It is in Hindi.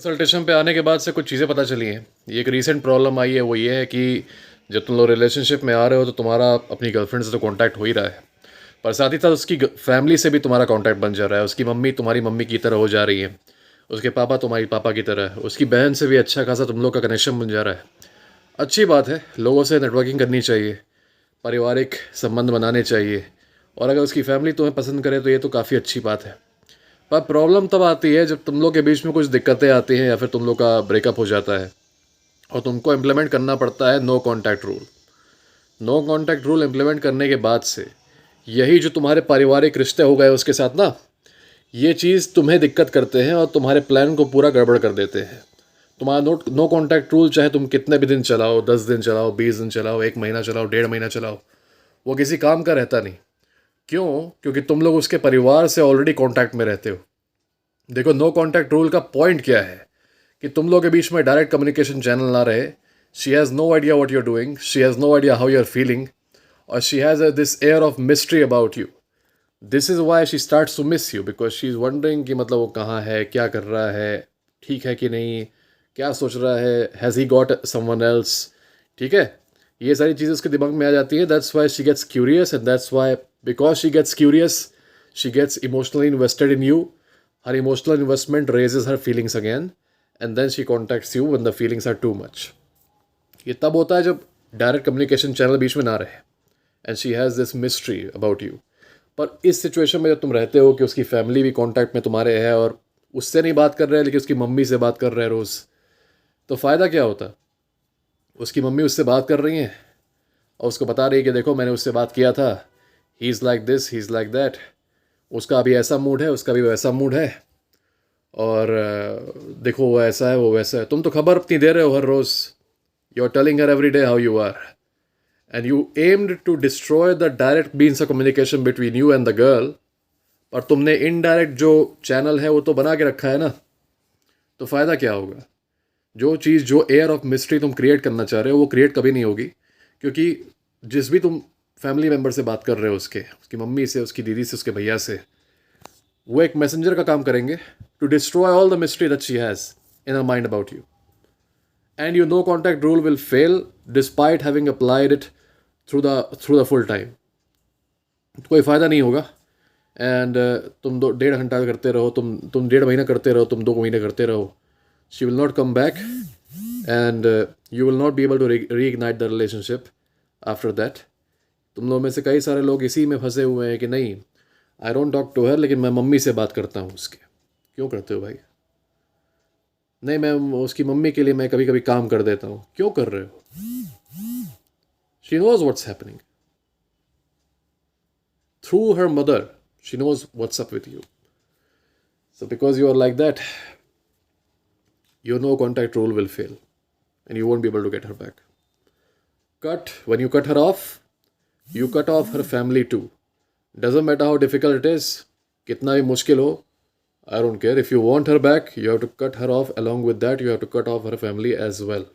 कंसल्टेशन पे आने के बाद से कुछ चीज़ें पता चली हैं। ये एक रीसेंट प्रॉब्लम आई है, वो ये है कि जब तुम लोग रिलेशनशिप में आ रहे हो तो तुम्हारा अपनी गर्लफ्रेंड से तो कांटेक्ट हो ही रहा है, पर साथ ही साथ उसकी फैमिली से भी तुम्हारा कांटेक्ट बन जा रहा है। उसकी मम्मी तुम्हारी मम्मी की तरह हो जा रही है, उसके पापा तुम्हारी पापा की तरह, उसकी बहन से भी अच्छा खासा तुम लोग का कनेक्शन बन जा रहा है। अच्छी बात है, लोगों से नेटवर्किंग करनी चाहिए, पारिवारिक संबंध बनाने चाहिए, और अगर उसकी फैमिली तुम्हें पसंद करे तो ये तो काफ़ी अच्छी बात है। पर प्रॉब्लम तब आती है जब तुम लोग के बीच में कुछ दिक्कतें आती हैं या फिर तुम लोग का ब्रेकअप हो जाता है और तुमको इम्प्लीमेंट करना पड़ता है no contact rule. No contact rule implement करने के बाद से यही जो तुम्हारे पारिवारिक रिश्ते हो गए उसके साथ ना, ये चीज़ तुम्हें दिक्कत करते हैं और तुम्हारे प्लान को पूरा गड़बड़ कर देते हैं। तुम्हारा नो कांटेक्ट रूल चाहे तुम कितने भी दिन चलाओ, 10 दिन चलाओ, 20 दिन चलाओ, 1 महीना चलाओ, 1.5 महीना चलाओ, वो किसी काम का रहता नहीं। क्यों? क्योंकि तुम लोग उसके परिवार से ऑलरेडी कांटेक्ट में रहते हो। देखो, नो कांटेक्ट रूल का पॉइंट क्या है कि तुम लोग के बीच में डायरेक्ट कम्युनिकेशन चैनल ना रहे। She has no idea what you are doing, she has no idea how you are feeling, और she has this air of mystery about you. This is why she starts to miss you, because she is wondering कि मतलब वो कहाँ है, क्या कर रहा है, ठीक है कि नहीं, क्या सोच रहा है, has he got someone else. ठीक है, ये सारी चीज़ें उसके दिमाग में आ जाती है। That's why she gets curious, and that's why because she gets curious she gets emotionally invested in you. Her emotional investment raises her feelings again, and then she contacts you when the feelings are too much. ये तब होता है जब डायरेक्ट कम्युनिकेशन चैनल बीच में ना रहे, and she has this mystery about you. पर इस सिचुएशन में जब तुम रहते हो कि उसकी फैमिली भी कांटेक्ट में तुम्हारे है और उससे नहीं बात कर रहे हैं लेकिन उसकी मम्मी से बात कर रहे हैं रोज़, तो फ़ायदा क्या होता? उसकी मम्मी उससे बात कर रही हैं और उसको बता रही है कि देखो मैंने उससे बात किया था, he is like this, he is like that, उसका अभी ऐसा मूड है, उसका भी वैसा मूड है, और देखो वो ऐसा है, वो वैसा है। तुम तो खबर अपनी दे रहे हो हर रोज़। You are telling her every day how you are, and you aimed to destroy the direct means of communication between you and the girl. और तुमने इनडायरेक्ट जो चैनल है वो तो बना के रखा है ना, तो फ़ायदा क्या होगा? जो चीज़, जो एयर ऑफ मिस्ट्री तुम क्रिएट करना चाह रहे हो वो क्रिएट कभी नहीं होगी, क्योंकि जिस भी तुम फैमिली मेम्बर से बात कर रहे हो, उसकी मम्मी से, उसकी दीदी से, उसके भैया से, वो एक मैसेंजर का काम करेंगे to destroy all the mystery that she has in her mind about you. And you no contact rule will fail despite having applied it through the full time. कोई फ़ायदा नहीं होगा। एंड तुम 1.5 घंटा करते रहो, तुम 1.5 महीना करते रहो, तुम 2 महीने करते रहो, she will not come back, and you will not be able to reignite the relationship after that. तुम लोग में से कई सारे लोग इसी में फंसे हुए हैं कि नहीं, I don't talk to her, लेकिन मैं मम्मी से बात करता हूँ उसके। क्यों करते हो भाई? नहीं, मैं उसकी मम्मी के लिए मैं कभी कभी काम कर देता हूँ। क्यों कर रहे हो? She knows what's happening through her mother, she knows what's up with you. So because you are like that, your no contact rule will fail and you won't be able to get her back. When you cut her off, you cut off her family too. Doesn't matter how difficult it is, kitna bhi mushkil ho, I don't care. If you want her back, you have to cut her off. Along with that, you have to cut off her family as well.